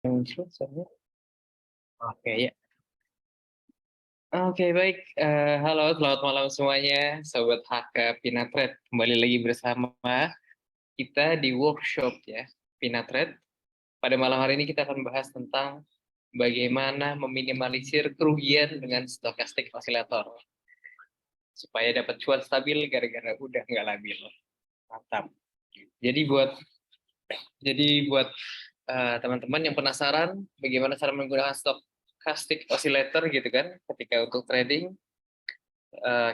Oke ya. Oke baik. Halo, selamat malam semuanya, sobat HK Pinatred. Kembali lagi bersama kita di workshop ya, Pinatred. Pada malam hari ini kita akan bahas tentang bagaimana meminimalisir kerugian dengan stokastik osilator supaya dapat cuan stabil gara-gara udah nggak labil. Mantap. Jadi buat teman-teman yang penasaran bagaimana cara menggunakan stochastic oscillator gitu kan ketika untuk trading,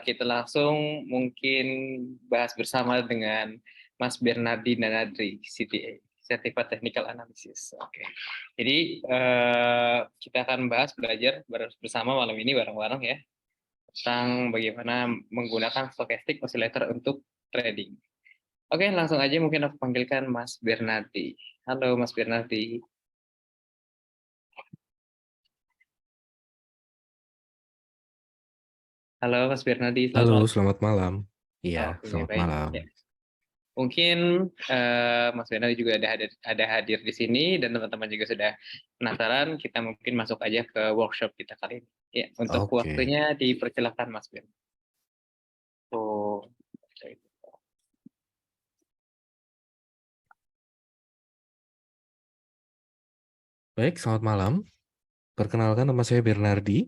kita langsung mungkin bahas bersama dengan Mas Bernardi Nanadri, CTA, Certified Technical Analysis. Oke. Jadi kita akan belajar bersama malam ini bareng-bareng ya tentang bagaimana menggunakan stochastic oscillator untuk trading. Oke, langsung aja mungkin aku panggilkan Mas Bernardi. Halo Mas Bernardi. Halo Mas Bernardi, selamat Halo, malam. selamat malam. Iya, Oke, selamat baik. malam. Ya. Mungkin Mas Bernardi juga ada hadir di sini dan teman-teman juga sudah penasaran. Kita mungkin masuk aja ke workshop kita kali ini. Ya, untuk Oke, waktunya dipersilakan Mas Bernardi. Oh, baik, selamat malam. Perkenalkan, nama saya Bernardi.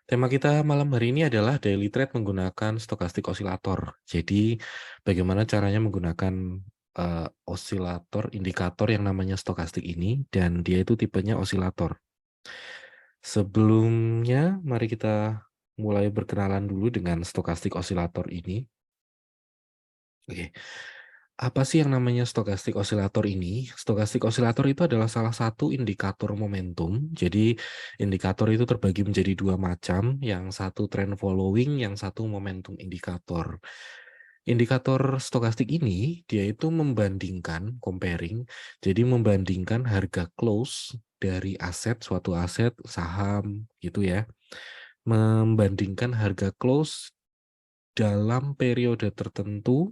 Tema kita malam hari ini adalah daily trade menggunakan stokastik osilator. Jadi, bagaimana caranya menggunakan osilator, indikator yang namanya stokastik ini, dan dia itu tipenya osilator. Sebelumnya, mari kita mulai berkenalan dulu dengan stokastik osilator ini. Oke. Apa sih yang namanya stokastik osilator ini? Stokastik osilator itu adalah salah satu indikator momentum. Jadi indikator itu terbagi menjadi dua macam, yang satu trend following, yang satu momentum indikator. Indikator stokastik ini dia itu membandingkan, comparing, jadi membandingkan harga close dari suatu aset, saham gitu ya. Membandingkan harga close dalam periode tertentu.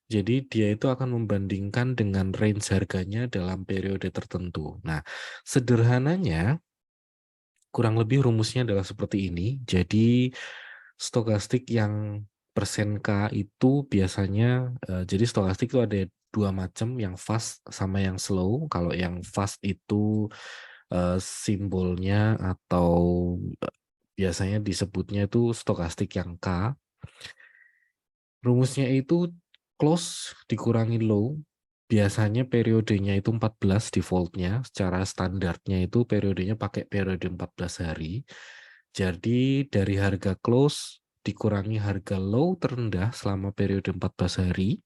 Jadi dia itu akan membandingkan dengan range harganya dalam periode tertentu. Nah, sederhananya kurang lebih rumusnya adalah seperti ini. Jadi stokastik yang persen K itu biasanya, jadi stokastik itu ada dua macam, yang fast sama yang slow. Kalau yang fast itu simbolnya atau biasanya disebutnya itu stokastik yang K. Rumusnya itu close dikurangi low, biasanya periodenya itu 14 defaultnya, secara standarnya itu periodenya pakai periode 14 hari. Jadi dari harga close dikurangi harga low terendah selama periode 14 hari,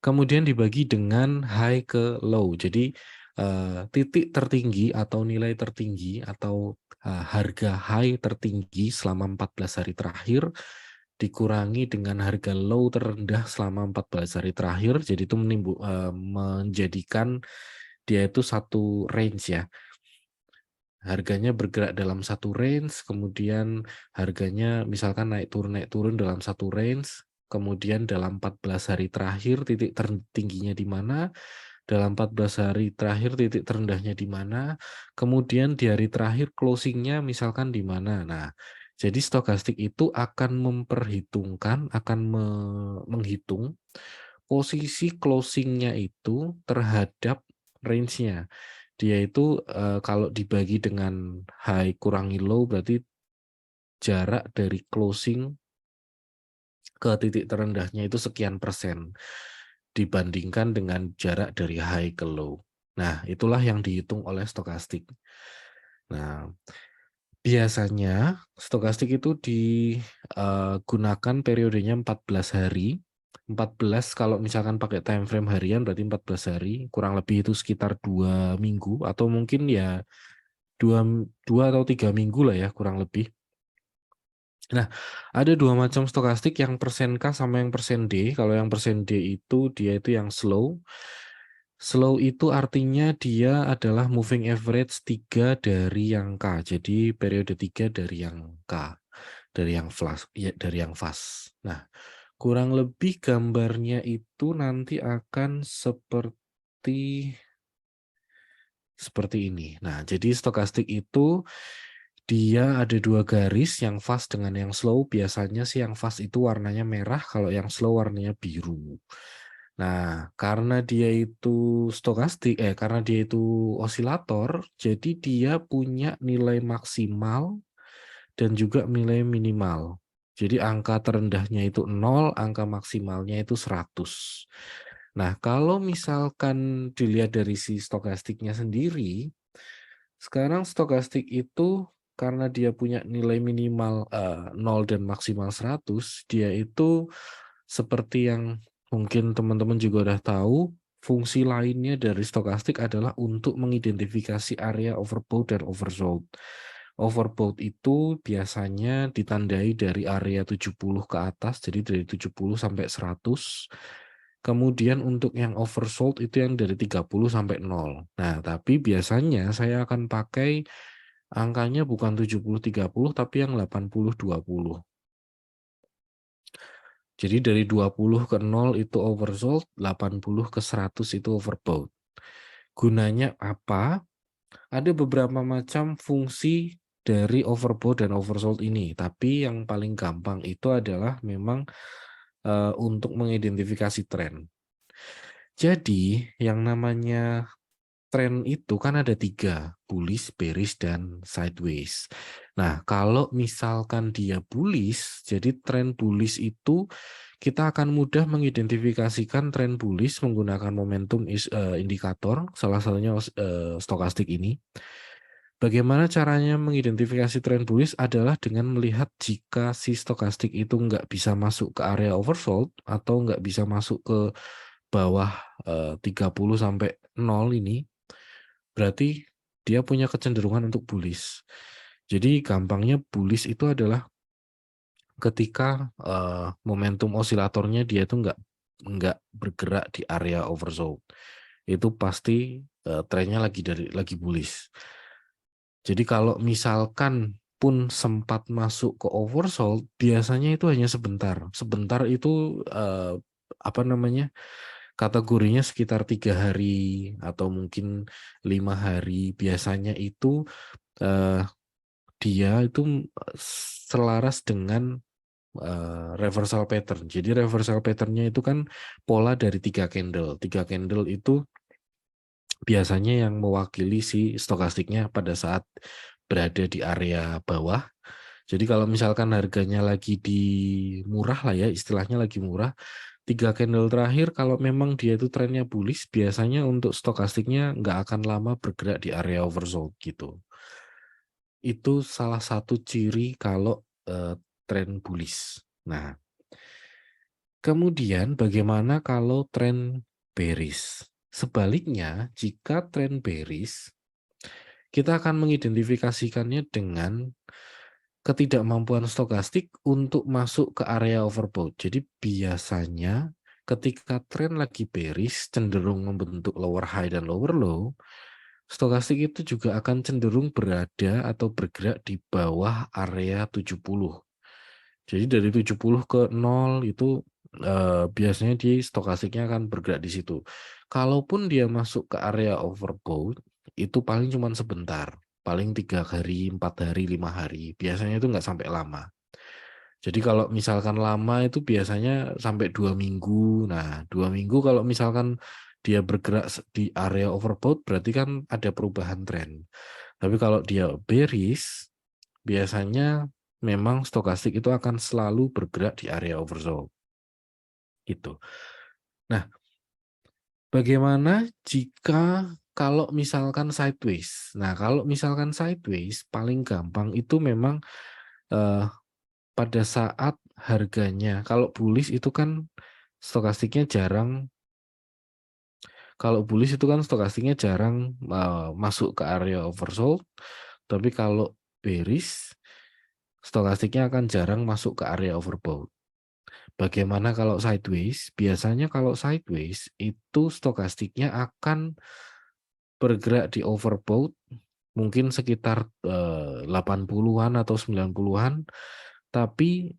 kemudian dibagi dengan high ke low. Jadi titik tertinggi atau nilai tertinggi atau harga high tertinggi selama 14 hari terakhir dikurangi dengan harga low terendah selama 14 hari terakhir. Jadi itu menjadikan dia itu satu range ya. Harganya bergerak dalam satu range, kemudian harganya misalkan naik turun dalam satu range, kemudian dalam 14 hari terakhir titik tertingginya di mana, dalam 14 hari terakhir titik terendahnya di mana, kemudian di hari terakhir closingnya misalkan di mana. Nah, jadi stokastik itu akan memperhitungkan, akan menghitung posisi closingnya itu terhadap range-nya. Dia itu kalau dibagi dengan high kurangi low berarti jarak dari closing ke titik terendahnya itu sekian persen dibandingkan dengan jarak dari high ke low. Nah, itulah yang dihitung oleh stokastik. Nah, biasanya stokastik itu digunakan periodenya 14 hari. 14 kalau misalkan pakai time frame harian berarti 14 hari, kurang lebih itu sekitar 2 minggu atau mungkin ya dua atau 3 minggu lah ya kurang lebih. Nah, ada dua macam stokastik, yang persen K sama yang persen D. Kalau yang persen D itu dia itu yang slow. Slow itu artinya dia adalah moving average 3 dari yang K. Jadi periode 3 dari yang K, dari yang flash, ya dari yang fast. Nah, kurang lebih gambarnya itu nanti akan seperti seperti ini. Nah, jadi stokastik itu dia ada 2 garis, yang fast dengan yang slow. Biasanya sih yang fast itu warnanya merah, kalau yang slow warnanya biru. Nah, karena dia itu karena dia itu osilator, jadi dia punya nilai maksimal dan juga nilai minimal. Jadi angka terendahnya itu 0, angka maksimalnya itu 100. Nah, kalau misalkan dilihat dari si stokastiknya sendiri, sekarang stokastik itu karena dia punya nilai minimal 0 dan maksimal 100, dia itu seperti yang mungkin teman-teman juga udah tahu, fungsi lainnya dari stokastik adalah untuk mengidentifikasi area overbought dan oversold. Overbought itu biasanya ditandai dari area 70 ke atas, jadi dari 70 sampai 100. Kemudian untuk yang oversold itu yang dari 30 sampai 0. Nah, tapi biasanya saya akan pakai angkanya bukan 70-30 tapi yang 80-20. Jadi dari 20 ke 0 itu oversold, 80 ke 100 itu overbought. Gunanya apa? Ada beberapa macam fungsi dari overbought dan oversold ini, tapi yang paling gampang itu adalah memang untuk mengidentifikasi tren. Jadi yang namanya tren itu kan ada 3, bullish, bearish, dan sideways. Nah, kalau misalkan dia bullish, jadi tren bullish itu kita akan mudah mengidentifikasikan tren bullish menggunakan momentum indikator, salah satunya stokastik ini. Bagaimana caranya mengidentifikasi tren bullish adalah dengan melihat jika si stokastik itu nggak bisa masuk ke area oversold atau nggak bisa masuk ke bawah 30 sampai 0 ini, berarti dia punya kecenderungan untuk bullish. Jadi gampangnya bullish itu adalah ketika momentum osilatornya dia itu nggak bergerak di area oversold. Itu pasti trennya lagi bullish. Jadi kalau misalkan pun sempat masuk ke oversold, biasanya itu hanya sebentar. Sebentar itu apa namanya? Kategorinya sekitar 3 hari atau mungkin 5 hari. Biasanya itu dia itu selaras dengan reversal pattern. Jadi reversal patternnya itu kan pola dari 3 candle. 3 candle itu biasanya yang mewakili si stokastiknya pada saat berada di area bawah. Jadi kalau misalkan harganya lagi di murah lah ya, istilahnya lagi murah, 3 candle terakhir kalau memang dia itu trennya bullish, biasanya untuk stokastiknya nggak akan lama bergerak di area oversold gitu. Itu salah satu ciri kalau tren bullish. Nah, kemudian bagaimana kalau tren bearish? Sebaliknya, jika tren bearish, kita akan mengidentifikasikannya dengan ketidakmampuan stokastik untuk masuk ke area overbought. Jadi biasanya ketika tren lagi bearish cenderung membentuk lower high dan lower low, stokastik itu juga akan cenderung berada atau bergerak di bawah area 70. Jadi dari 70 ke 0 itu biasanya stokastiknya akan bergerak di situ. Kalaupun dia masuk ke area overbought, itu paling cuma sebentar. Paling 3 hari, 4 hari, 5 hari. Biasanya itu nggak sampai lama. Jadi kalau misalkan lama itu biasanya sampai 2 minggu. Nah, 2 minggu kalau misalkan dia bergerak di area overbought berarti kan ada perubahan tren. Tapi kalau dia bearish, biasanya memang stokastik itu akan selalu bergerak di area oversold. Gitu. Nah, bagaimana jika kalau misalkan sideways? Nah, kalau misalkan sideways paling gampang itu memang eh, pada saat harganya, kalau bullish itu kan stokastiknya jarang, kalau bullish itu kan stokastiknya jarang masuk ke area oversold, tapi kalau bearish stokastiknya akan jarang masuk ke area overbought. Bagaimana kalau sideways? Biasanya kalau sideways itu stokastiknya akan bergerak di overbought mungkin sekitar 80-an atau 90-an, tapi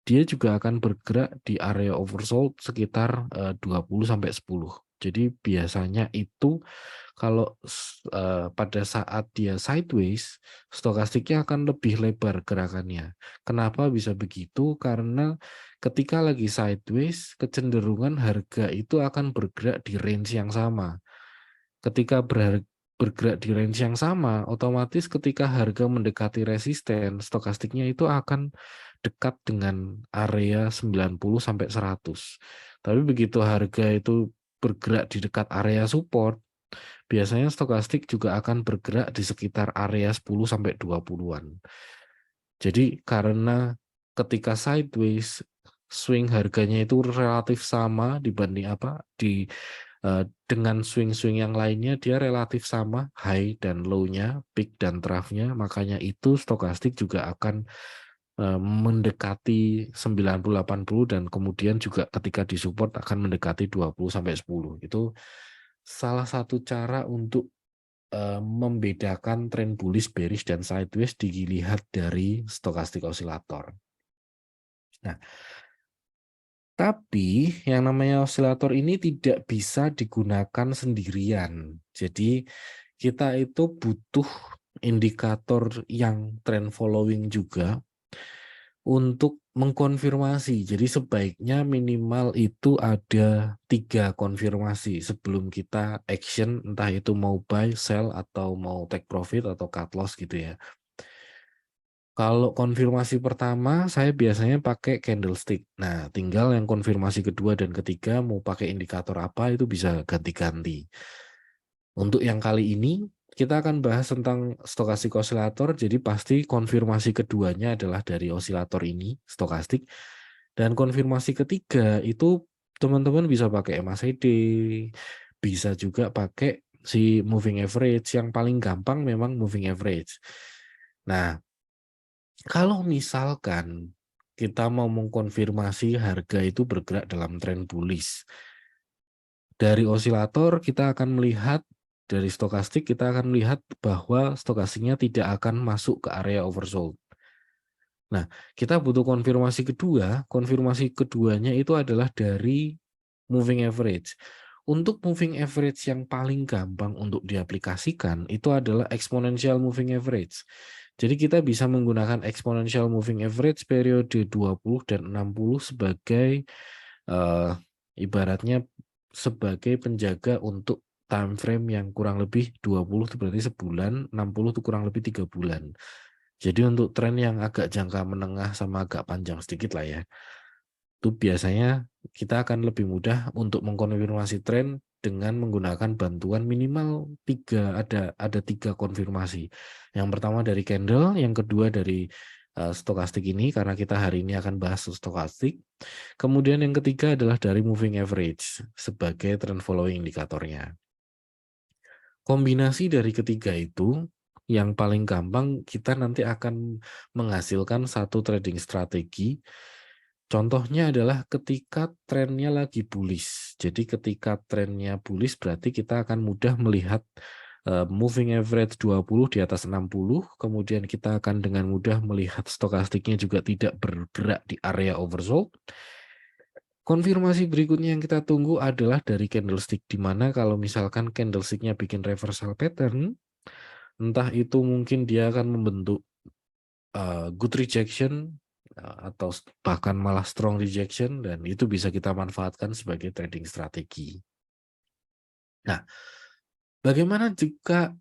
dia juga akan bergerak di area oversold sekitar 20 sampai 10. Jadi biasanya itu Kalau pada saat dia sideways, stokastiknya akan lebih lebar gerakannya. Kenapa bisa begitu? Karena ketika lagi sideways, kecenderungan harga itu akan bergerak di range yang sama. Ketika bergerak di range yang sama, otomatis ketika harga mendekati resisten, stokastiknya itu akan dekat dengan area 90 sampai 100. Tapi begitu harga itu bergerak di dekat area support, biasanya stokastik juga akan bergerak di sekitar area 10 sampai 20-an. Jadi karena ketika sideways, swing harganya itu relatif sama dibanding dengan swing-swing yang lainnya, dia relatif sama high dan low-nya, peak dan trough-nya, makanya itu stokastik juga akan mendekati 90-80 dan kemudian juga ketika disupport akan mendekati 20 sampai 10. Itu salah satu cara untuk membedakan tren bullish, bearish, dan sideways dilihat dari stokastik osilator. Nah, tapi yang namanya osilator ini tidak bisa digunakan sendirian. Jadi kita itu butuh indikator yang trend following juga untuk mengkonfirmasi. Jadi sebaiknya minimal itu ada 3 konfirmasi sebelum kita action, entah itu mau buy, sell, atau mau take profit atau cut loss gitu ya. Kalau konfirmasi pertama saya biasanya pakai candlestick. Nah, tinggal yang konfirmasi kedua dan ketiga mau pakai indikator apa itu bisa ganti-ganti. Untuk yang kali ini kita akan bahas tentang stokastik osilator, jadi pasti konfirmasi keduanya adalah dari osilator ini, stokastik. Dan konfirmasi ketiga itu teman-teman bisa pakai MACD, bisa juga pakai si moving average, yang paling gampang memang moving average. Nah, kalau misalkan kita mau mengkonfirmasi harga itu bergerak dalam tren bullish, dari osilator kita akan melihat, dari stokastik kita akan melihat bahwa stokastiknya tidak akan masuk ke area oversold. Nah, kita butuh konfirmasi keduanya itu adalah dari moving average. Untuk moving average yang paling gampang untuk diaplikasikan itu adalah exponential moving average. Jadi kita bisa menggunakan exponential moving average periode 20 dan 60 sebagai ibaratnya sebagai penjaga untuk time frame yang kurang lebih 20 itu berarti sebulan, 60 itu kurang lebih 3 bulan. Jadi untuk tren yang agak jangka menengah sama agak panjang sedikit lah ya, itu biasanya kita akan lebih mudah untuk mengkonfirmasi tren dengan menggunakan bantuan minimal ada 3 konfirmasi. Yang pertama dari candle, yang kedua dari stokastik ini karena kita hari ini akan bahas stokastik. Kemudian yang ketiga adalah dari moving average sebagai trend following indikatornya. Kombinasi dari ketiga itu yang paling gampang kita nanti akan menghasilkan satu trading strategi. Contohnya adalah ketika trennya lagi bullish. Jadi ketika trennya bullish berarti kita akan mudah melihat moving average 20 di atas 60, kemudian kita akan dengan mudah melihat stokastiknya juga tidak bergerak di area oversold. Konfirmasi berikutnya yang kita tunggu adalah dari candlestick, di mana kalau misalkan candlesticknya bikin reversal pattern, entah itu mungkin dia akan membentuk good rejection atau bahkan malah strong rejection, dan itu bisa kita manfaatkan sebagai trading strategi. Nah, bagaimana jika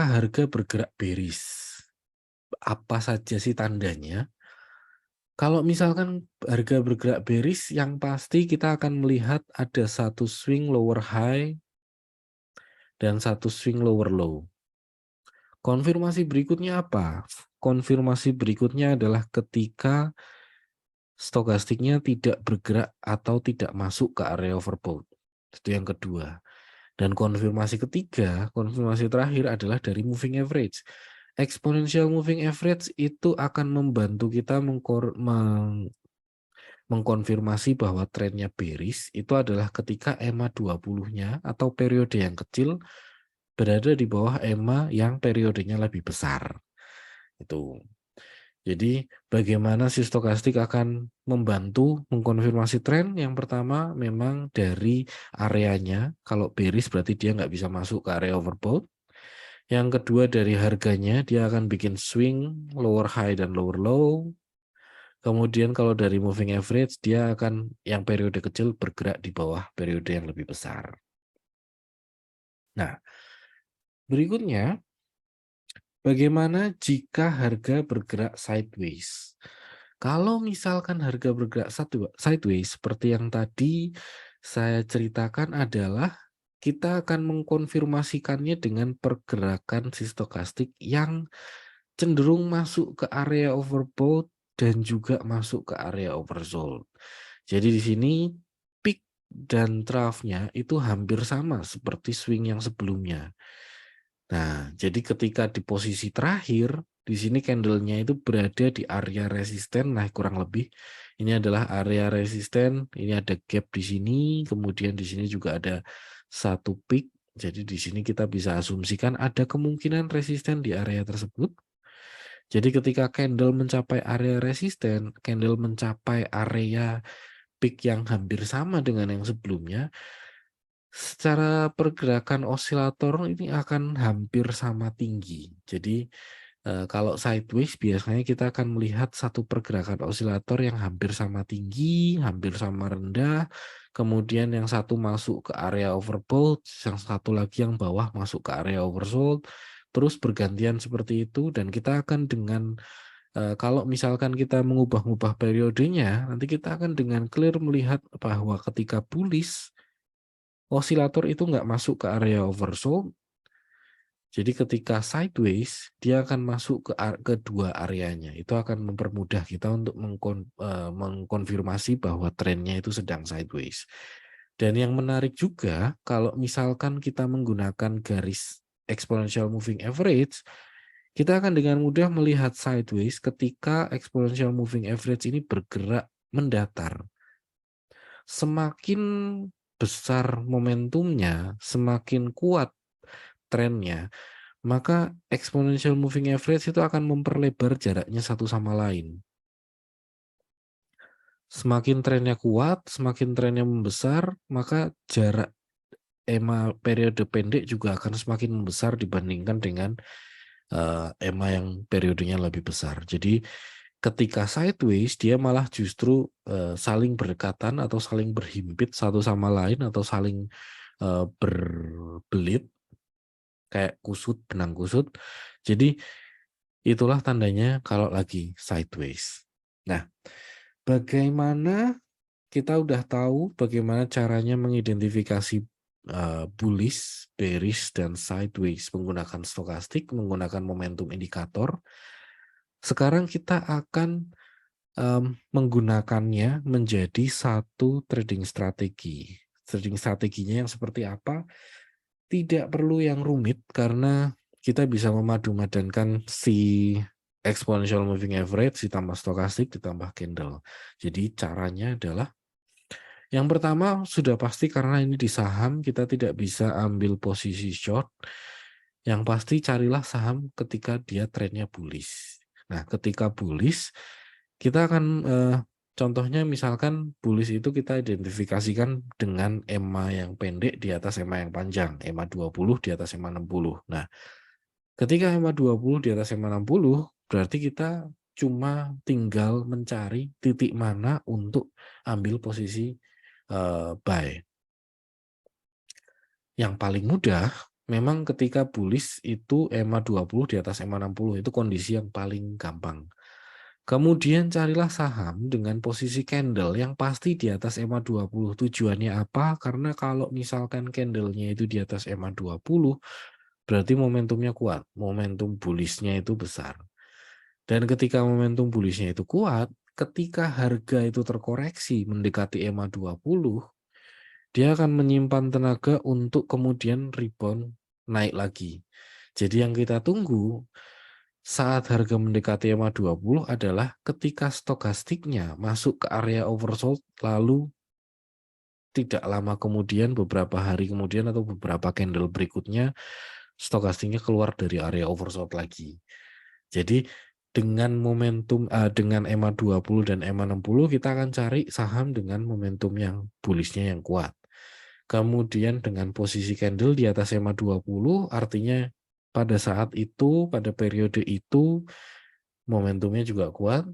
harga bergerak bearish? Apa saja sih tandanya? Kalau misalkan harga bergerak bearish, yang pasti kita akan melihat ada satu swing lower high dan satu swing lower low. Konfirmasi berikutnya apa? Konfirmasi berikutnya adalah ketika stokastiknya tidak bergerak atau tidak masuk ke area overbought. Itu yang kedua. Dan konfirmasi ketiga, konfirmasi terakhir adalah dari moving average. Exponential moving average itu akan membantu kita mengkonfirmasi bahwa trennya bearish itu adalah ketika EMA 20-nya atau periode yang kecil berada di bawah EMA yang periodenya lebih besar. Itu. Jadi bagaimana si stokastik akan membantu mengkonfirmasi tren? Yang pertama memang dari areanya, kalau bearish berarti dia nggak bisa masuk ke area overbought. Yang kedua dari harganya, dia akan bikin swing lower high dan lower low. Kemudian kalau dari moving average, dia akan yang periode kecil bergerak di bawah periode yang lebih besar. Nah, berikutnya, bagaimana jika harga bergerak sideways? Kalau misalkan harga bergerak sideways, seperti yang tadi saya ceritakan adalah kita akan mengkonfirmasikannya dengan pergerakan si stokastik yang cenderung masuk ke area overbought dan juga masuk ke area oversold. Jadi di sini peak dan trough-nya itu hampir sama seperti swing yang sebelumnya. Nah, jadi ketika di posisi terakhir, di sini candle-nya itu berada di area resisten. Nah, kurang lebih ini adalah area resisten, ini ada gap di sini, kemudian di sini juga ada satu peak. Jadi di sini kita bisa asumsikan ada kemungkinan resisten di area tersebut. Jadi ketika candle mencapai area resisten, candle mencapai area peak yang hampir sama dengan yang sebelumnya, secara pergerakan osilator ini akan hampir sama tinggi. Jadi kalau sideways biasanya kita akan melihat satu pergerakan osilator yang hampir sama tinggi, hampir sama rendah, kemudian yang satu masuk ke area overbought, yang satu lagi yang bawah masuk ke area oversold, terus bergantian seperti itu dan kita akan dengan kalau misalkan kita mengubah-ubah periodenya, nanti kita akan dengan clear melihat bahwa ketika bullish, osilator itu nggak masuk ke area oversold. Jadi ketika sideways, dia akan masuk ke dua areanya. Itu akan mempermudah kita untuk mengkonfirmasi bahwa trennya itu sedang sideways. Dan yang menarik juga, kalau misalkan kita menggunakan garis exponential moving average, kita akan dengan mudah melihat sideways ketika exponential moving average ini bergerak mendatar. Semakin besar momentumnya, semakin kuat trennya, maka exponential moving average itu akan memperlebar jaraknya satu sama lain. Semakin trennya kuat, semakin trennya membesar, maka jarak EMA periode pendek juga akan semakin membesar dibandingkan dengan EMA yang periodenya lebih besar. Jadi ketika sideways dia malah justru saling berdekatan atau saling berhimpit satu sama lain atau saling berbelit kayak kusut, benang kusut. Jadi itulah tandanya kalau lagi sideways. Nah, bagaimana kita udah tahu bagaimana caranya mengidentifikasi bullish, bearish, dan sideways menggunakan stokastik, menggunakan momentum indikator. Sekarang kita akan menggunakannya menjadi satu trading strategi. Trading strateginya yang seperti apa? Tidak perlu yang rumit karena kita bisa memadu-madankan si exponential moving average ditambah stokastik ditambah candle. Jadi caranya adalah yang pertama sudah pasti karena ini di saham kita tidak bisa ambil posisi short. Yang pasti carilah saham ketika dia trennya bullish. Nah, ketika bullish kita akan contohnya misalkan bullish itu kita identifikasikan dengan EMA yang pendek di atas EMA yang panjang, EMA 20 di atas EMA 60. Nah, ketika EMA 20 di atas EMA 60, berarti kita cuma tinggal mencari titik mana untuk ambil posisi buy. Yang paling mudah memang ketika bullish itu EMA 20 di atas EMA 60 itu kondisi yang paling gampang. Kemudian carilah saham dengan posisi candle yang pasti di atas EMA 20. Tujuannya apa? Karena kalau misalkan candlenya itu di atas EMA 20, berarti momentumnya kuat. Momentum bullish-nya itu besar. Dan ketika momentum bullish-nya itu kuat, ketika harga itu terkoreksi mendekati EMA 20, dia akan menyimpan tenaga untuk kemudian rebound naik lagi. Jadi yang kita tunggu saat harga mendekati EMA 20 adalah ketika stokastiknya masuk ke area oversold lalu tidak lama kemudian beberapa hari kemudian atau beberapa candle berikutnya stokastiknya keluar dari area oversold lagi. Jadi dengan momentum dengan EMA 20 dan EMA 60 kita akan cari saham dengan momentum yang bullish-nya yang kuat. Kemudian dengan posisi candle di atas EMA 20 artinya pada saat itu, pada periode itu momentumnya juga kuat.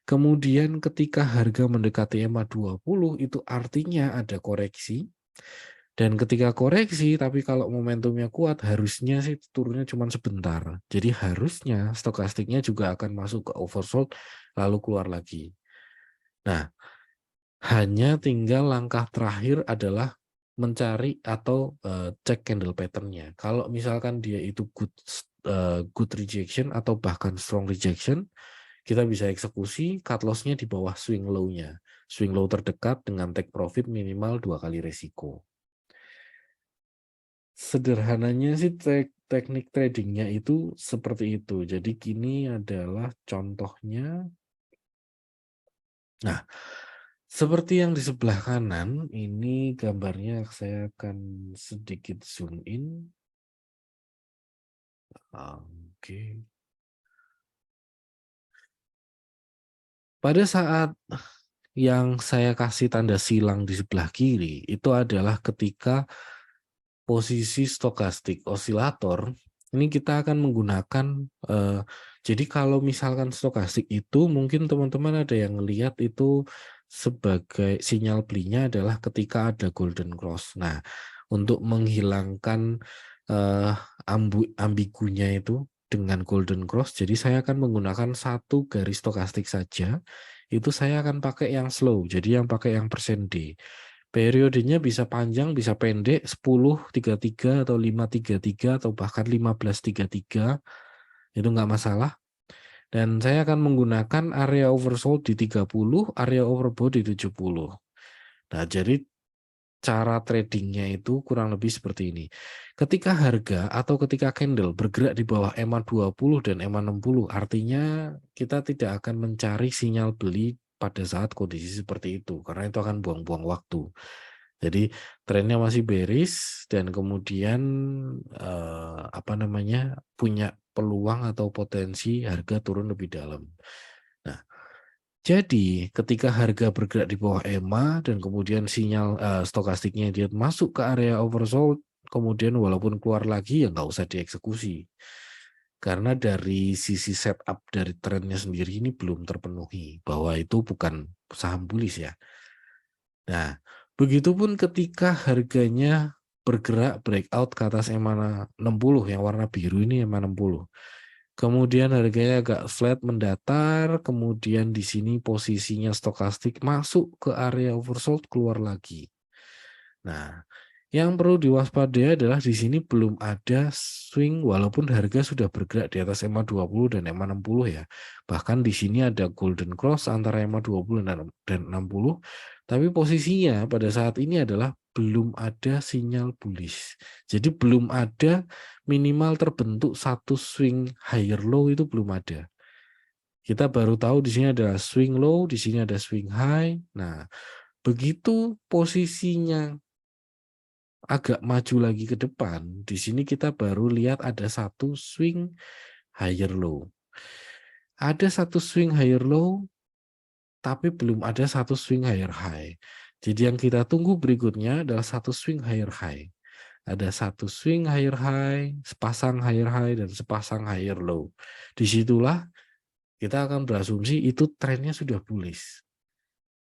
Kemudian ketika harga mendekati EMA 20 itu artinya ada koreksi. Dan ketika koreksi, tapi kalau momentumnya kuat, harusnya sih turunnya cuma sebentar. Jadi harusnya stokastiknya juga akan masuk ke oversold, lalu keluar lagi. Nah, hanya tinggal langkah terakhir adalah mencari atau cek candle pattern-nya. Kalau misalkan dia itu good rejection atau bahkan strong rejection, kita bisa eksekusi cut loss-nya di bawah swing low-nya. Swing low terdekat dengan take profit minimal 2 kali resiko. Sederhananya sih teknik tradingnya itu seperti itu. Jadi gini adalah contohnya. Nah, seperti yang di sebelah kanan, ini gambarnya saya akan sedikit zoom in. Oke. Pada saat yang saya kasih tanda silang di sebelah kiri, itu adalah ketika posisi stokastik osilator, ini kita akan menggunakan, jadi kalau misalkan stokastik itu mungkin teman-teman ada yang lihat itu sebagai sinyal belinya adalah ketika ada golden cross. Nah, untuk menghilangkan ambigunya itu dengan golden cross, jadi saya akan menggunakan satu garis stokastik saja. Itu saya akan pakai yang slow, jadi yang pakai yang persen D. Periodenya bisa panjang, bisa pendek, 10-33 atau 5-33 atau bahkan 15-33, itu nggak masalah. Dan saya akan menggunakan area oversold di 30, area overbought di 70. Nah, jadi cara tradingnya itu kurang lebih seperti ini. Ketika harga atau ketika candle bergerak di bawah EMA 20 dan EMA 60, artinya kita tidak akan mencari sinyal beli pada saat kondisi seperti itu, karena itu akan buang-buang waktu. Jadi trennya masih bearish dan kemudian punya peluang atau potensi harga turun lebih dalam. Nah, jadi ketika harga bergerak di bawah EMA dan kemudian sinyal stokastiknya dia masuk ke area oversold, kemudian walaupun keluar lagi ya nggak usah dieksekusi. Karena dari sisi setup dari trennya sendiri ini belum terpenuhi, bahwa itu bukan saham bullish ya. Nah, begitupun ketika harganya bergerak breakout ke atas EMA 60, yang warna biru ini EMA 60. Kemudian harganya agak flat mendatar, kemudian di sini posisinya stokastik masuk ke area oversold, keluar lagi. Nah, yang perlu diwaspadai adalah di sini belum ada swing walaupun harga sudah bergerak di atas EMA 20 dan EMA 60 ya. Bahkan di sini ada golden cross antara EMA 20 dan 60, tapi posisinya pada saat ini adalah belum ada sinyal bullish. Jadi belum ada minimal terbentuk satu swing higher low, itu belum ada. Kita baru tahu di sini ada swing low, di sini ada swing high. Nah, begitu posisinya agak maju lagi ke depan, di sini kita baru lihat ada satu swing higher low. Ada satu swing higher low, tapi belum ada satu swing higher high. Jadi yang kita tunggu berikutnya adalah satu swing higher high. Ada satu swing higher high, sepasang higher high, dan sepasang higher low. Disitulah kita akan berasumsi itu trennya sudah bullish.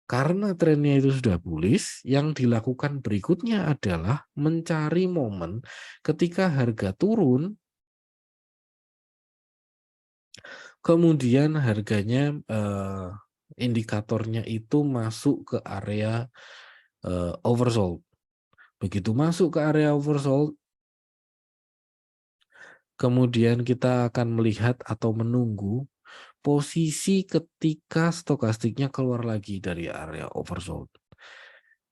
Karena trennya itu sudah bullish, yang dilakukan berikutnya adalah mencari momen ketika harga turun, kemudian harganya indikatornya itu masuk ke area oversold. Begitu masuk ke area oversold, kemudian kita akan melihat atau menunggu posisi ketika stokastiknya keluar lagi dari area oversold.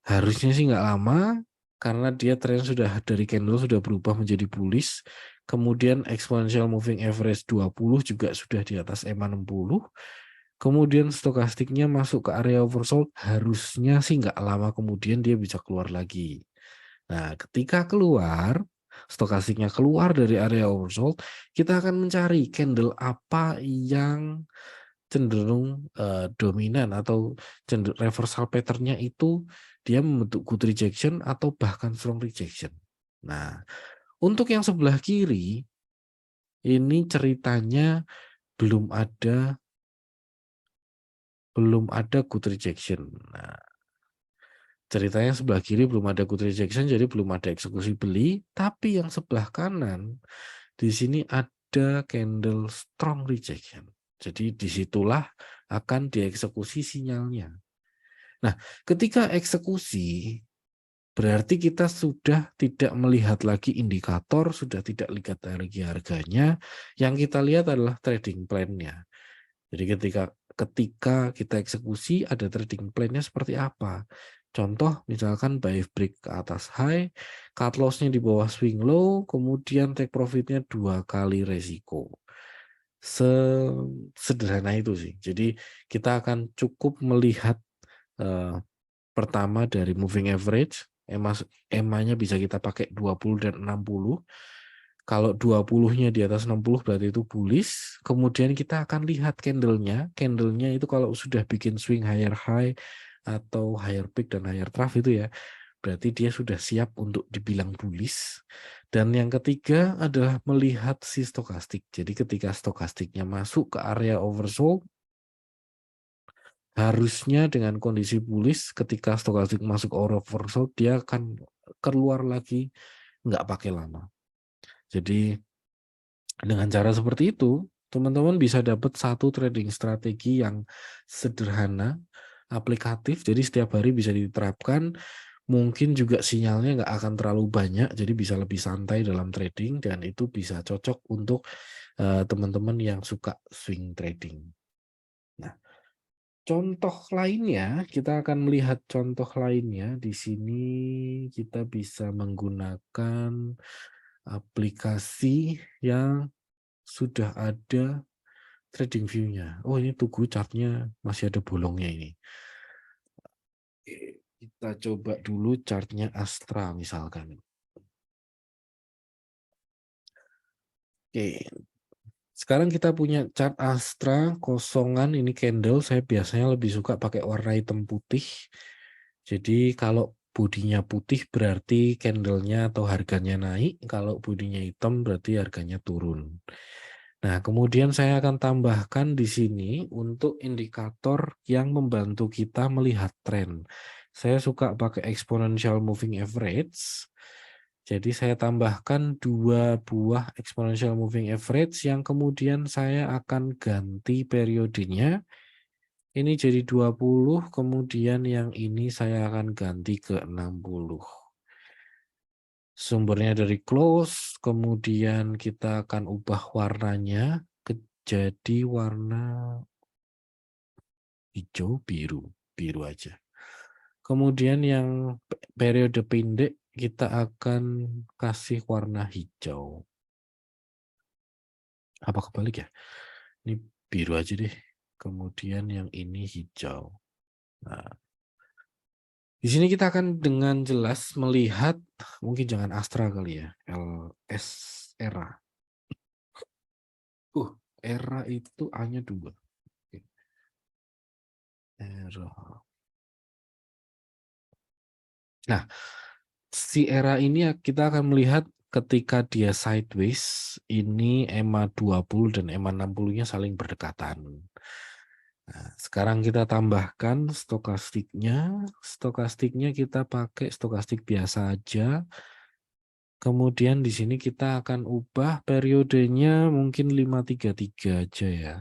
Harusnya sih nggak lama, karena dia tren sudah dari candle sudah berubah menjadi bullish, kemudian exponential moving average 20 juga sudah di atas EMA 60, kemudian stokastiknya masuk ke area oversold, harusnya sih nggak lama kemudian dia bisa keluar lagi. Nah, ketika keluar, stokastiknya keluar dari area oversold, kita akan mencari candle apa yang cenderung dominan atau reversal pattern-nya itu dia membentuk good rejection atau bahkan strong rejection. Nah, untuk yang sebelah kiri ini ceritanya belum ada good rejection. Nah, ceritanya sebelah kiri belum ada good rejection, jadi belum ada eksekusi beli. Tapi yang sebelah kanan, di sini ada candle strong rejection. Jadi disitulah akan dieksekusi sinyalnya. Nah, ketika eksekusi, berarti kita sudah tidak melihat lagi indikator, sudah tidak lihat lagi harganya. Yang kita lihat adalah trading plan-nya. Jadi ketika kita eksekusi ada trading plan-nya seperti apa. Contoh misalkan buy break ke atas high, cut loss-nya di bawah swing low, kemudian take profit-nya 2 kali resiko. Sederhana itu sih. Jadi kita akan cukup melihat pertama dari moving average, EMA-nya bisa kita pakai 20 dan 60. Kalau 20-nya di atas 60 berarti itu bullish. Kemudian kita akan lihat candle-nya. Candle-nya itu kalau sudah bikin swing higher high atau higher peak dan higher trough itu ya, berarti dia sudah siap untuk dibilang bullish. Dan yang ketiga adalah melihat si stokastik. Jadi ketika stokastiknya masuk ke area oversold, harusnya dengan kondisi bullish ketika stokastik masuk oversold dia akan keluar lagi nggak pakai lama. Jadi dengan cara seperti itu, teman-teman bisa dapat satu trading strategi yang sederhana, aplikatif, jadi setiap hari bisa diterapkan. Mungkin juga sinyalnya nggak akan terlalu banyak, jadi bisa lebih santai dalam trading, dan itu bisa cocok untuk teman-teman yang suka swing trading. Nah, contoh lainnya, kita akan melihat contoh lainnya. Di sini kita bisa menggunakan aplikasi yang sudah ada trading view-nya. Oh, ini Tugu chart-nya masih ada bolongnya ini. Oke, kita coba dulu chart-nya Astra misalkan. Oke, sekarang kita punya chart Astra kosongan, ini candle. Saya biasanya lebih suka pakai warna hitam putih. Jadi kalau bodinya putih berarti candlenya atau harganya naik, kalau bodinya hitam berarti harganya turun. Nah, kemudian saya akan tambahkan di sini untuk indikator yang membantu kita melihat tren. Saya suka pakai exponential moving average. Jadi saya tambahkan 2 buah exponential moving average yang kemudian saya akan ganti periodenya. Ini jadi 20, kemudian yang ini saya akan ganti ke 60. Sumbernya dari close, kemudian kita akan ubah warnanya jadi warna hijau, biru aja. Kemudian yang periode pendek kita akan kasih warna hijau. Apa kebalik ya? Ini biru aja deh. Kemudian yang ini hijau. Nah, di sini kita akan dengan jelas melihat, mungkin jangan Astra kali ya, LS Era. Era itu A-nya 2. Era. Nah, si era ini kita akan melihat ketika dia sideways, ini EMA 20 dan EMA 60-nya saling berdekatan. Nah, sekarang kita tambahkan stokastiknya. Stokastiknya kita pakai stokastik biasa aja. Kemudian di sini kita akan ubah periodenya mungkin 533 aja ya.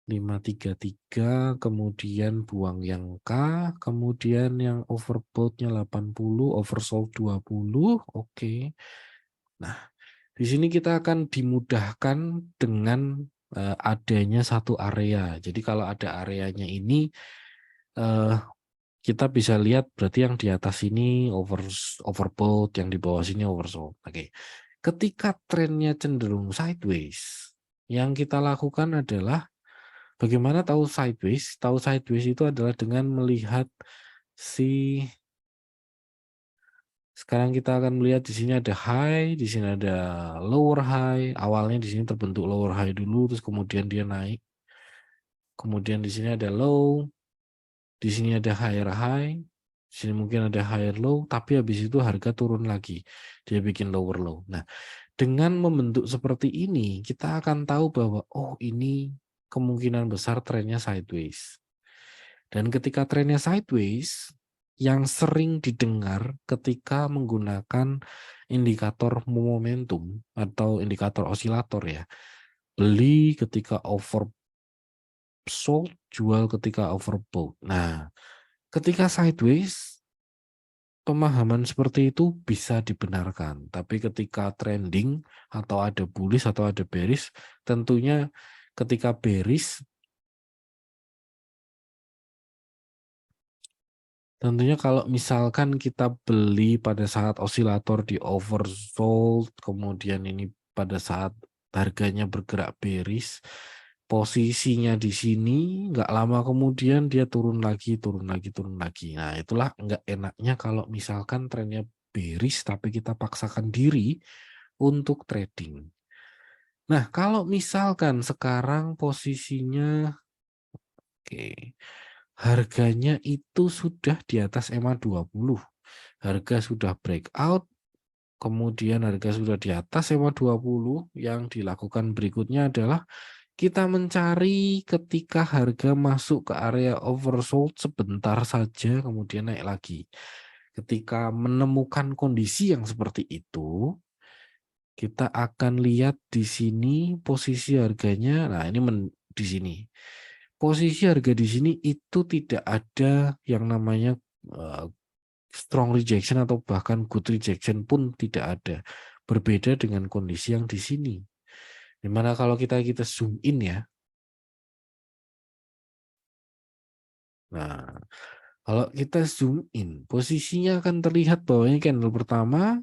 533, kemudian buang yang K, kemudian yang overbought-nya 80, oversold 20, oke. Nah, di sini kita akan dimudahkan dengan adanya satu area. Jadi kalau ada areanya ini, kita bisa lihat berarti yang di atas ini overbought, yang di bawah sini oversold. Oke. Ketika trennya cenderung sideways, yang kita lakukan adalah bagaimana tahu sideways? Tahu sideways itu adalah dengan melihat si Sekarang kita akan melihat di sini ada high, di sini ada lower high. Awalnya di sini terbentuk lower high dulu, terus kemudian dia naik. Kemudian di sini ada low, di sini ada higher high, di sini mungkin ada higher low, tapi habis itu harga turun lagi. Dia bikin lower low. Nah, dengan membentuk seperti ini, kita akan tahu bahwa oh ini kemungkinan besar trennya sideways. Dan ketika trennya sideways, yang sering didengar ketika menggunakan indikator momentum atau indikator osilator ya, beli ketika oversold, jual ketika overbought. Nah, ketika sideways, pemahaman seperti itu bisa dibenarkan. Tapi ketika trending atau ada bullish atau ada bearish, tentunya ketika bearish, tentunya kalau misalkan kita beli pada saat osilator di oversold, kemudian ini pada saat harganya bergerak bearish, posisinya di sini, nggak lama kemudian dia turun lagi, turun lagi, turun lagi. Nah, itulah nggak enaknya kalau misalkan trennya bearish, tapi kita paksakan diri untuk trading. Nah, kalau misalkan sekarang posisinya, oke, harganya itu sudah di atas EMA 20. Harga sudah breakout, kemudian harga sudah di atas EMA 20, yang dilakukan berikutnya adalah kita mencari ketika harga masuk ke area oversold sebentar saja, kemudian naik lagi. Ketika menemukan kondisi yang seperti itu, kita akan lihat di sini posisi harganya. Nah, ini di sini. Posisi harga di sini itu tidak ada yang namanya strong rejection atau bahkan good rejection pun tidak ada. Berbeda dengan kondisi yang di sini. Dimana kalau kita zoom in ya. Nah, kalau kita zoom in, posisinya akan terlihat bahwa ini candle pertama,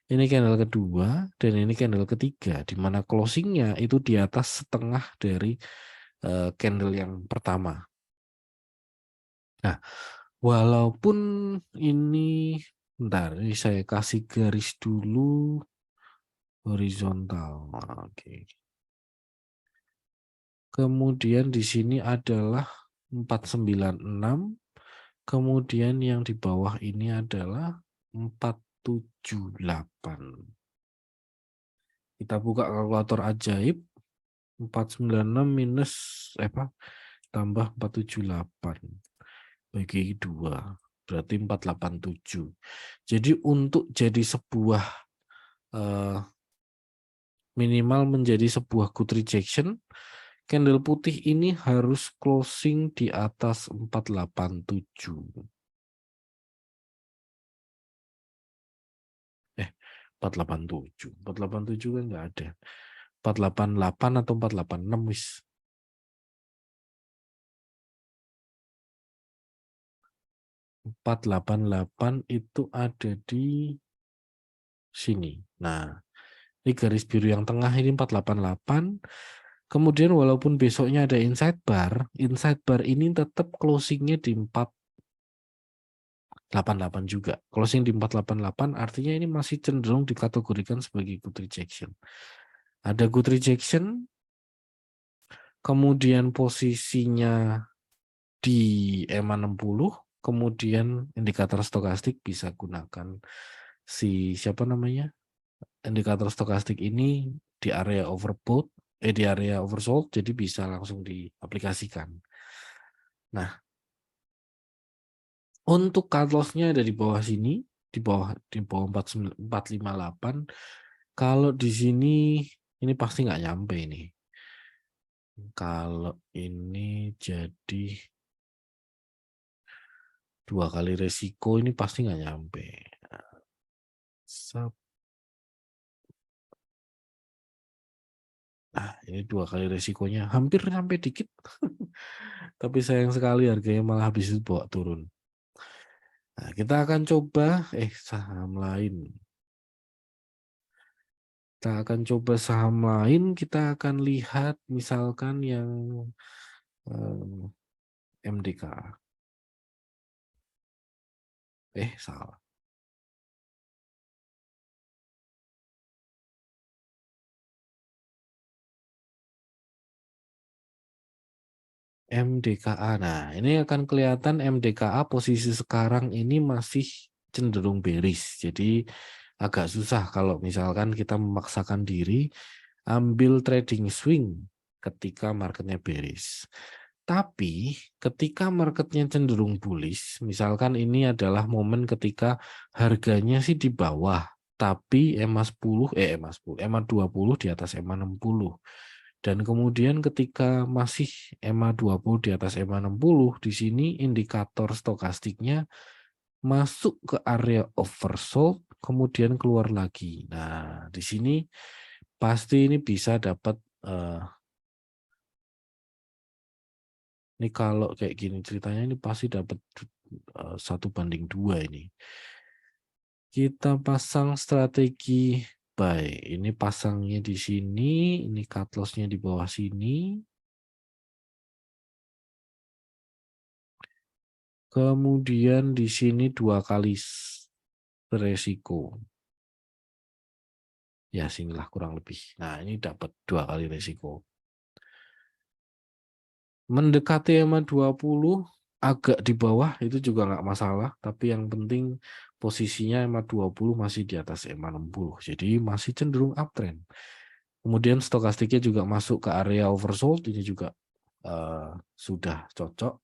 ini candle kedua, dan ini candle ketiga, di mana closingnya itu di atas setengah dari candle yang pertama. Nah, walaupun ini, bentar, ini saya kasih garis dulu horizontal. Oke. Kemudian di sini adalah 496. Kemudian yang di bawah ini adalah 478. Kita buka kalkulator ajaib. 496 minus tambah 478 bagi 2 berarti 487. Jadi untuk jadi sebuah minimal menjadi sebuah good rejection, candle putih ini harus closing di atas 487. 487. 487 kan nggak ada. 488 atau 486 wis. 488 itu ada di sini. Nah, ini garis biru yang tengah ini 488. Kemudian walaupun besoknya ada inside bar ini tetap closingnya di 488 juga. Closing di 488 artinya ini masih cenderung dikategorikan sebagai good rejection. Ada good rejection, kemudian posisinya di EMA 60, kemudian indikator stokastik bisa gunakan siapa namanya? Indikator stokastik ini di area overbought, di area oversold, jadi bisa langsung diaplikasikan. Nah, untuk cut loss-nya ada di bawah sini, di bawah 458. Kalau di sini ini pasti nggak nyampe ini. Kalau ini jadi 2 kali resiko ini pasti nggak nyampe. Nah, ini 2 kali resikonya hampir sampai dikit. Tapi sayang sekali harganya malah habis itu bawa turun. Nah, kita akan coba saham lain. Kita akan coba saham lain, kita akan lihat misalkan yang MDK. Salah. MDKA. Nah, ini akan kelihatan MDKA posisi sekarang ini masih cenderung bearish. Jadi agak susah kalau misalkan kita memaksakan diri ambil trading swing ketika marketnya bearish. Tapi ketika marketnya cenderung bullish, misalkan ini adalah momen ketika harganya sih di bawah, tapi EMA 20 di atas EMA 60. Dan kemudian ketika masih EMA 20 di atas EMA 60, di sini indikator stokastiknya masuk ke area oversold, kemudian keluar lagi. Nah, di sini pasti ini bisa dapat ini kalau kayak gini ceritanya ini pasti dapat 1:2 ini. Kita pasang strategi buy. Ini pasangnya di sini, ini cut loss-nya di bawah sini. Kemudian di sini 2 kali resiko. Ya, sinilah kurang lebih. Nah, ini dapat 2 kali resiko. Mendekati EMA 20 agak di bawah itu juga nggak masalah, tapi yang penting posisinya EMA 20 masih di atas EMA 60. Jadi masih cenderung uptrend. Kemudian stokastiknya juga masuk ke area oversold, ini juga sudah cocok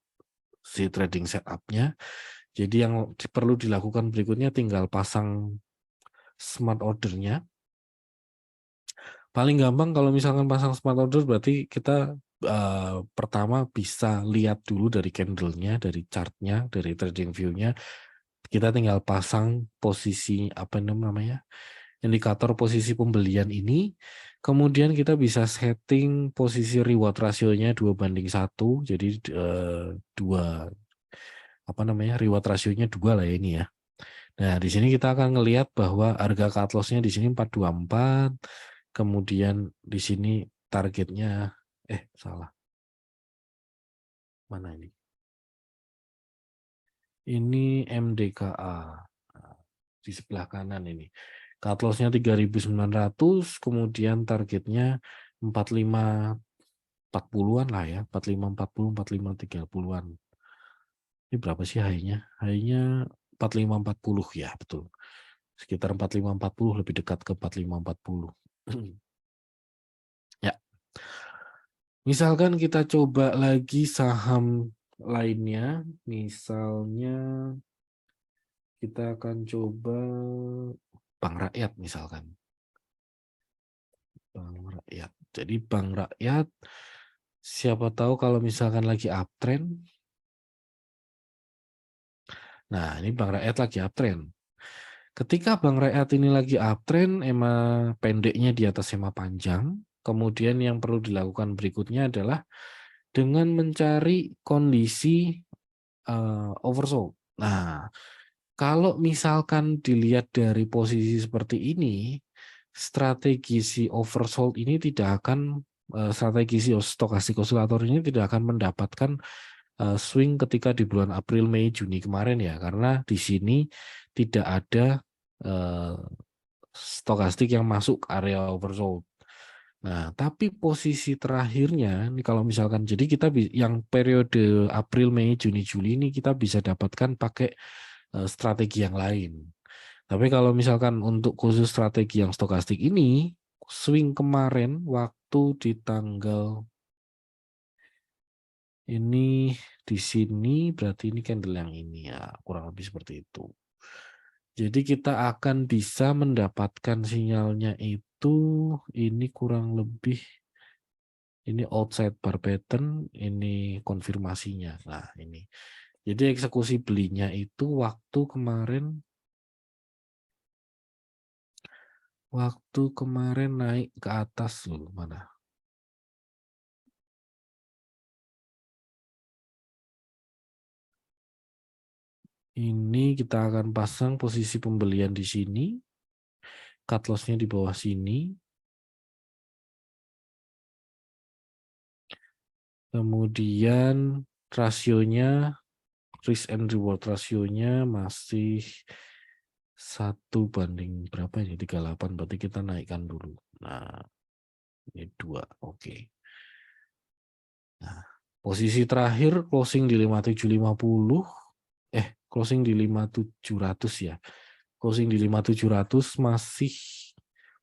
si trading setup-nya. Jadi yang perlu dilakukan berikutnya tinggal pasang smart order-nya. Paling gampang kalau misalkan pasang smart order berarti kita pertama bisa lihat dulu dari candle-nya, dari chart-nya, dari trading view-nya. Kita tinggal pasang posisi apa namanya? Indikator posisi pembelian ini. Kemudian kita bisa setting posisi reward rasionya 2:1. Jadi reward rasionya 2 lah ya ini ya. Nah, di sini kita akan ngelihat bahwa harga cut loss-nya di sini 424. Kemudian di sini targetnya salah. Mana ini? Ini MDKA. Nah, di sebelah kanan ini. Cut loss-nya 3.900, kemudian targetnya 4540-an lah ya, 4540, 4530-an. Ini berapa sih high-nya? High-nya 4540 ya, betul. Sekitar 4540, lebih dekat ke 4540. Ya. Misalkan kita coba lagi saham lainnya, misalnya kita akan coba Bank Rakyat misalkan. Bank Rakyat. Jadi Bank Rakyat, siapa tahu kalau misalkan lagi uptrend. Nah, ini Bank Rakyat lagi uptrend. Ketika Bank Rakyat ini lagi uptrend, EMA pendeknya di atas EMA panjang. Kemudian yang perlu dilakukan berikutnya adalah dengan mencari kondisi oversold. Nah, kalau misalkan dilihat dari posisi seperti ini, strategi si oversold ini tidak akan strategi si stokastik oscillator ini tidak akan mendapatkan swing ketika di bulan April, Mei, Juni kemarin ya, karena di sini tidak ada stokastik yang masuk ke area oversold. Nah, tapi posisi terakhirnya ini kalau misalkan jadi kita yang periode April, Mei, Juni, Juli ini kita bisa dapatkan pakai strategi yang lain. Tapi kalau misalkan untuk khusus strategi yang stokastik ini, swing kemarin waktu di tanggal ini di sini berarti ini candle yang ini ya, kurang lebih seperti itu. Jadi kita akan bisa mendapatkan sinyalnya itu ini kurang lebih ini outside bar pattern, ini konfirmasinya. Nah, ini. Jadi eksekusi belinya itu waktu kemarin naik ke atas loh, mana? Ini kita akan pasang posisi pembelian di sini. Cut loss-nya di bawah sini. Kemudian rasionya, risk and reward rasionya masih 1 banding berapa ini? 38, berarti kita naikkan dulu. Nah, ini 2, oke. Nah, Posisi terakhir closing di 5750, closing di 5700 ya. Closing di 5700 masih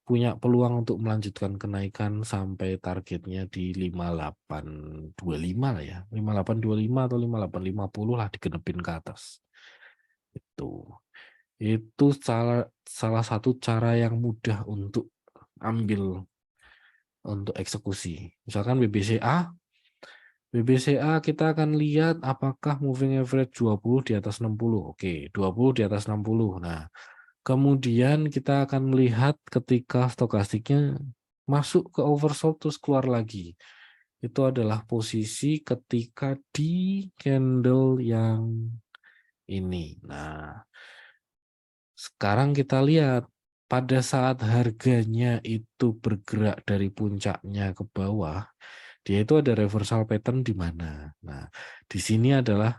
punya peluang untuk melanjutkan kenaikan sampai targetnya di 5825 lah ya. 5825 atau 5850 lah digenepin ke atas. Itu salah satu cara yang mudah untuk ambil untuk eksekusi. Misalkan BBCA kita akan lihat apakah moving average 20 di atas 60. Oke, 20 di atas 60. Nah, kemudian kita akan melihat ketika stokastiknya masuk ke oversold terus keluar lagi. Itu adalah posisi ketika di candle yang ini. Nah, sekarang kita lihat pada saat harganya itu bergerak dari puncaknya ke bawah, dia itu ada reversal pattern di mana. Nah, di sini adalah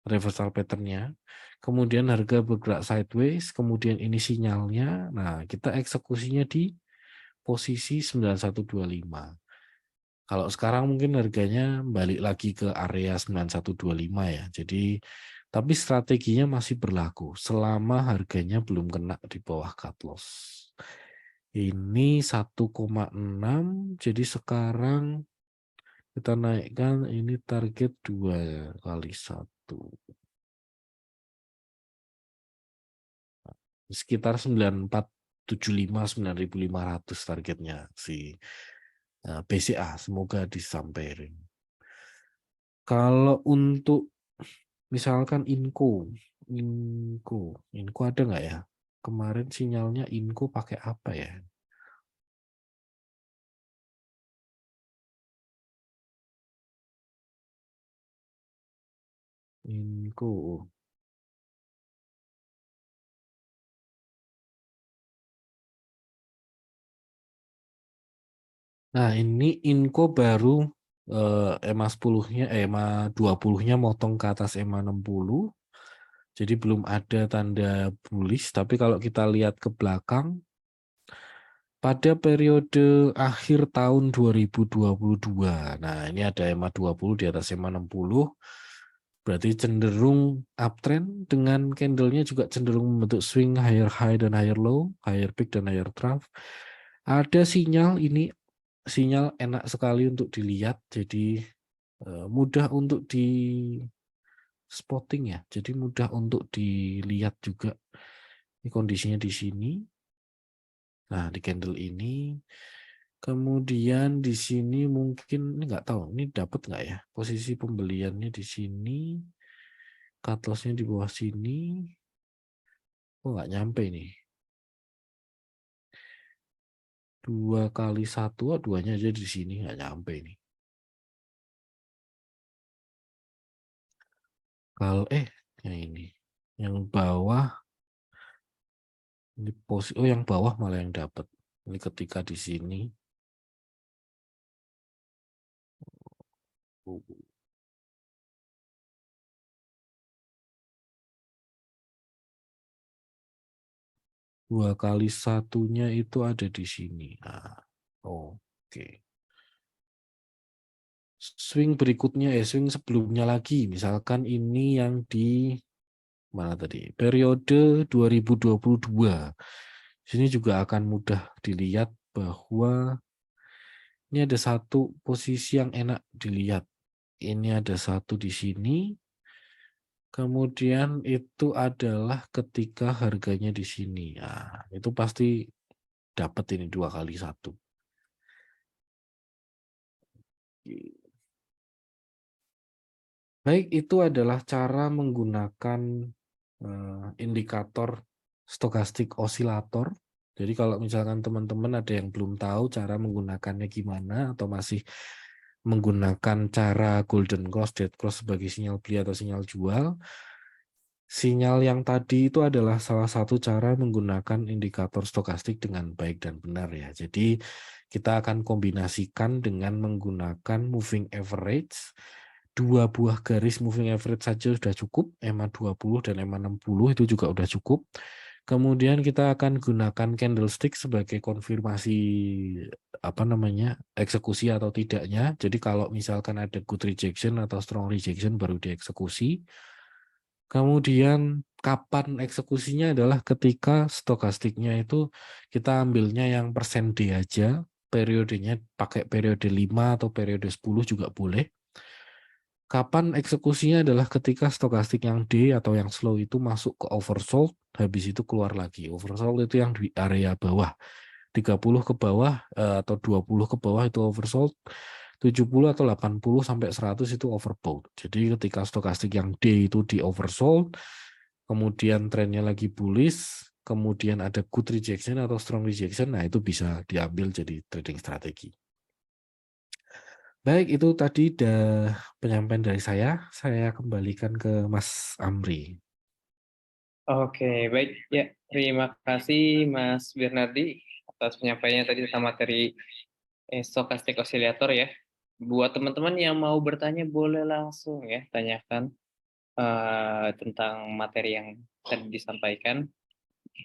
reversal patternnya. Kemudian harga bergerak sideways, kemudian ini sinyalnya. Nah, kita eksekusinya di posisi 9125. Kalau sekarang mungkin harganya balik lagi ke area 9125 ya. Jadi, tapi strateginya masih berlaku selama harganya belum kena di bawah cut loss. Ini 1,6, jadi sekarang kita naikkan ini target 2 kali 1. Sekitar 9475 9500 targetnya si BCA, semoga disampaikan. Kalau untuk misalkan Inco ada nggak ya? Kemarin sinyalnya Inco pakai apa ya? Inco. Nah, ini Inco baru EMA 10-nya, EMA 20-nya motong ke atas EMA 60. Jadi belum ada tanda bullish, tapi kalau kita lihat ke belakang, pada periode akhir tahun 2022, nah ini ada EMA 20 di atas EMA 60, berarti cenderung uptrend dengan candlenya juga cenderung membentuk swing higher high dan higher low, higher peak dan higher trough. Ada sinyal ini, sinyal enak sekali untuk dilihat, jadi mudah untuk di spotting ya, jadi mudah untuk dilihat juga. Ini kondisinya di sini. Nah, di candle ini, kemudian di sini mungkin ini nggak tahu, ini dapat nggak ya posisi pembeliannya di sini, cut loss-nya di bawah sini, nggak nyampe nih. 2 kali 1, duanya aja di sini nggak nyampe nih. Kalau yang ini, yang bawah, ini posisi, yang bawah malah yang dapat. Ini ketika di sini. 2 kali 1-nya itu ada di sini. Nah, oke. Swing berikutnya, swing sebelumnya lagi. Misalkan ini yang di mana tadi? Periode 2022. Sini juga akan mudah dilihat bahwa ini ada satu posisi yang enak dilihat. Ini ada satu di sini. Kemudian itu adalah ketika harganya di sini. Nah, itu pasti dapat ini 2 kali 1. Baik, itu adalah cara menggunakan indikator stokastik osilator. Jadi kalau misalkan teman-teman ada yang belum tahu cara menggunakannya gimana atau masih menggunakan cara golden cross, dead cross sebagai sinyal beli atau sinyal jual, sinyal yang tadi itu adalah salah satu cara menggunakan indikator stokastik dengan baik dan benar ya. Jadi kita akan kombinasikan dengan menggunakan moving average. 2 buah garis moving average saja sudah cukup, EMA 20 dan EMA 60 itu juga sudah cukup. Kemudian kita akan gunakan candlestick sebagai konfirmasi eksekusi atau tidaknya. Jadi kalau misalkan ada good rejection atau strong rejection baru dieksekusi. Kemudian kapan eksekusinya adalah ketika stokastiknya itu kita ambilnya yang persen D aja, periodenya pakai periode 5 atau periode 10 juga boleh. Kapan eksekusinya adalah ketika stokastik yang D atau yang slow itu masuk ke oversold, habis itu keluar lagi. Oversold itu yang di area bawah. 30 ke bawah atau 20 ke bawah itu oversold, 70 atau 80 sampai 100 itu overbought. Jadi ketika stokastik yang D itu di oversold, kemudian trennya lagi bullish, kemudian ada good rejection atau strong rejection, nah itu bisa diambil jadi trading strategi. Baik, itu tadi penyampaian dari saya. Saya kembalikan ke Mas Amri. Oke, baik. Ya, terima kasih Mas Bernardi atas penyampaiannya tadi tentang materi stochastic oscillator ya. Buat teman-teman yang mau bertanya boleh langsung ya tanyakan tentang materi yang tadi disampaikan.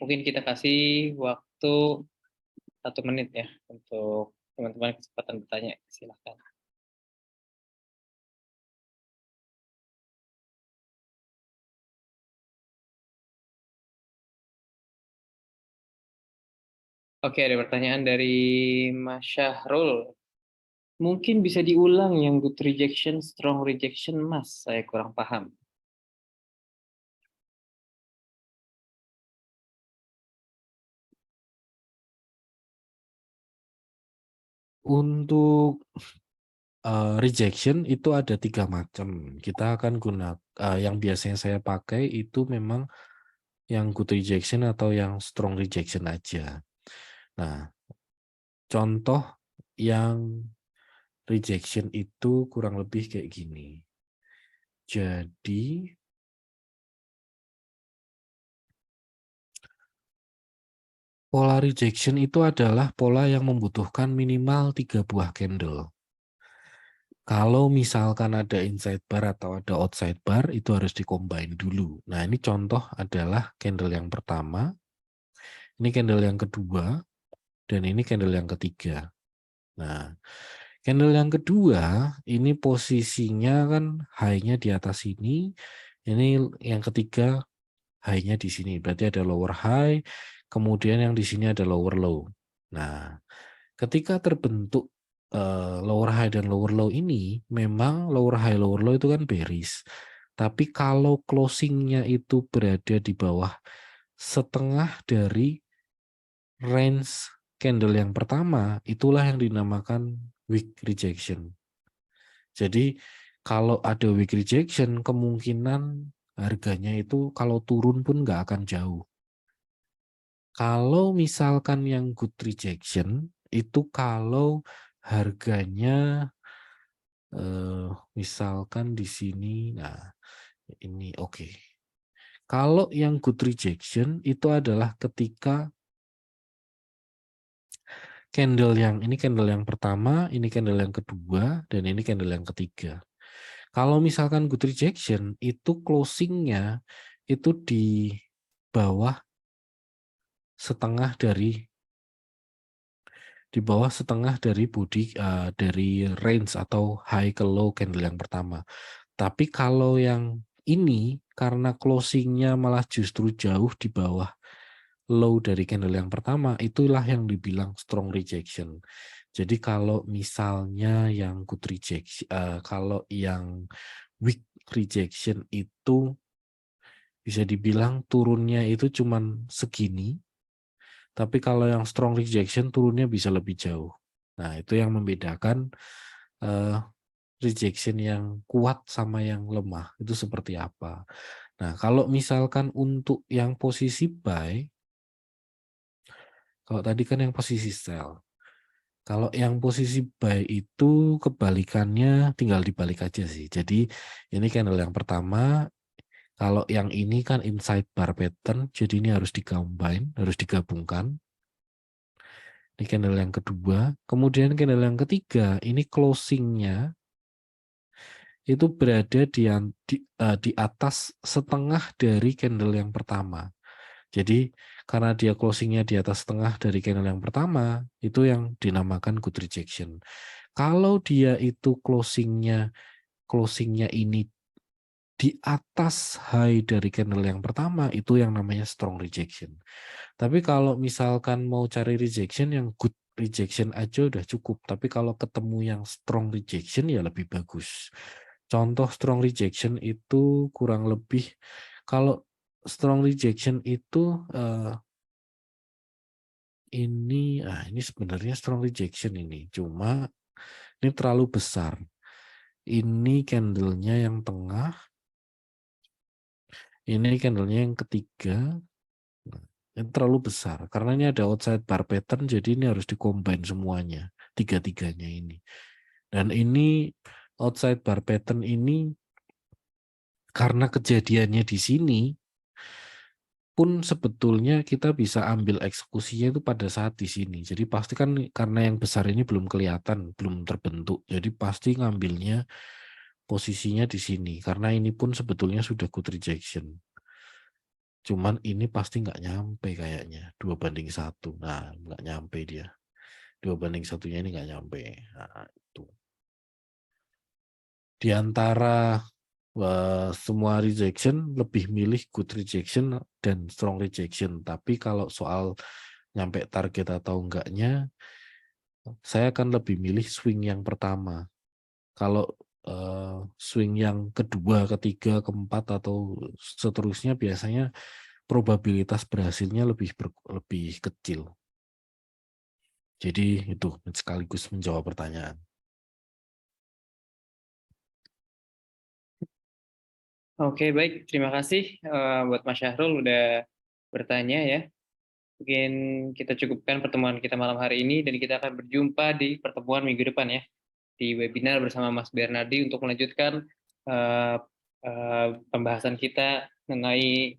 Mungkin kita kasih waktu 1 menit ya untuk teman-teman kesempatan bertanya. Silahkan. Oke, ada pertanyaan dari Mas Syahrul. Mungkin bisa diulang yang good rejection, strong rejection, Mas. Saya kurang paham. Untuk rejection itu ada 3 macam. Kita akan yang biasanya saya pakai itu memang yang good rejection atau yang strong rejection aja. Nah, contoh yang rejection itu kurang lebih kayak gini. Jadi pola rejection itu adalah pola yang membutuhkan minimal 3 buah candle. Kalau misalkan ada inside bar atau ada outside bar, itu harus di-combine dulu. Nah, ini contoh adalah candle yang pertama, ini candle yang kedua, dan ini candle yang ketiga. Nah, candle yang kedua, ini posisinya kan high-nya di atas ini yang ketiga high-nya di sini. Berarti ada lower high, kemudian yang di sini ada lower low. Nah, ketika terbentuk lower high dan lower low ini, memang lower high, lower low itu kan bearish. Tapi kalau closing-nya itu berada di bawah setengah dari range candle yang pertama, itulah yang dinamakan weak rejection. Jadi kalau ada weak rejection, kemungkinan harganya itu kalau turun pun nggak akan jauh. Kalau misalkan yang good rejection, itu kalau harganya misalkan di sini, nah ini oke. Kalau yang good rejection itu adalah ketika ini candle yang pertama, ini candle yang kedua, dan ini candle yang ketiga. Kalau misalkan good rejection itu closingnya itu di bawah setengah dari body dari range atau high ke low candle yang pertama. Tapi kalau yang ini karena closingnya malah justru jauh di bawah low dari candle yang pertama, itulah yang dibilang strong rejection. Jadi kalau misalnya yang good rejection, kalau yang weak rejection itu bisa dibilang turunnya itu cuman segini, tapi kalau yang strong rejection turunnya bisa lebih jauh. Nah, itu yang membedakan rejection yang kuat sama yang lemah itu seperti apa. Nah, kalau misalkan untuk yang posisi buy, kalau tadi kan yang posisi sell. Kalau yang posisi buy itu kebalikannya tinggal dibalik aja sih. Jadi ini candle yang pertama, kalau yang ini kan inside bar pattern, jadi ini harus di-combine, harus digabungkan. Ini candle yang kedua, kemudian candle yang ketiga, ini closingnya itu berada di atas setengah dari candle yang pertama. Jadi karena dia closing-nya di atas tengah dari candle yang pertama, itu yang dinamakan good rejection. Kalau dia itu closing-nya ini di atas high dari candle yang pertama, itu yang namanya strong rejection. Tapi kalau misalkan mau cari rejection yang good rejection aja udah cukup. Tapi kalau ketemu yang strong rejection ya lebih bagus. Contoh strong rejection itu kurang lebih kalau strong rejection itu ini sebenarnya strong rejection ini. Cuma ini terlalu besar. Ini candlenya yang tengah, ini candlenya yang ketiga. Nah, ini terlalu besar karena ini ada outside bar pattern, jadi ini harus dikombin semuanya, tiga-tiganya ini. Dan ini outside bar pattern ini karena kejadiannya di sini pun sebetulnya kita bisa ambil eksekusinya itu pada saat di sini. Jadi pasti kan karena yang besar ini belum kelihatan, belum terbentuk. Jadi pasti ngambilnya posisinya di sini. Karena ini pun sebetulnya sudah good rejection. Cuman ini pasti nggak nyampe kayaknya. 2:1. Nah, nggak nyampe dia. 2:1-nya ini nggak nyampe. Nah, itu. Di antara semua rejection, lebih milih good rejection dan strong rejection. Tapi kalau soal nyampe target atau enggaknya, saya akan lebih milih swing yang pertama. Kalau swing yang kedua, ketiga, keempat, atau seterusnya biasanya probabilitas berhasilnya lebih kecil. Jadi itu sekaligus menjawab pertanyaan. Oke, baik. Terima kasih buat Mas Syahrul udah bertanya ya. Mungkin kita cukupkan pertemuan kita malam hari ini dan kita akan berjumpa di pertemuan minggu depan ya, di webinar bersama Mas Bernardi untuk melanjutkan pembahasan kita mengenai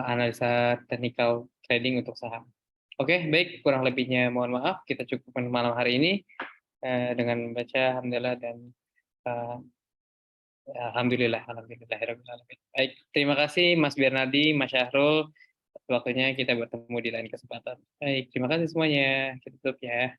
analisa technical trading untuk saham. Oke, baik. Kurang lebihnya mohon maaf. Kita cukupkan malam hari ini dengan membaca alhamdulillah dan alhamdulillah, alhamdulillahirrahmanirrahim. Baik, terima kasih Mas Bernardi, Mas Syahrul. Waktunya kita bertemu di lain kesempatan. Baik, terima kasih semuanya. Kita tutup ya.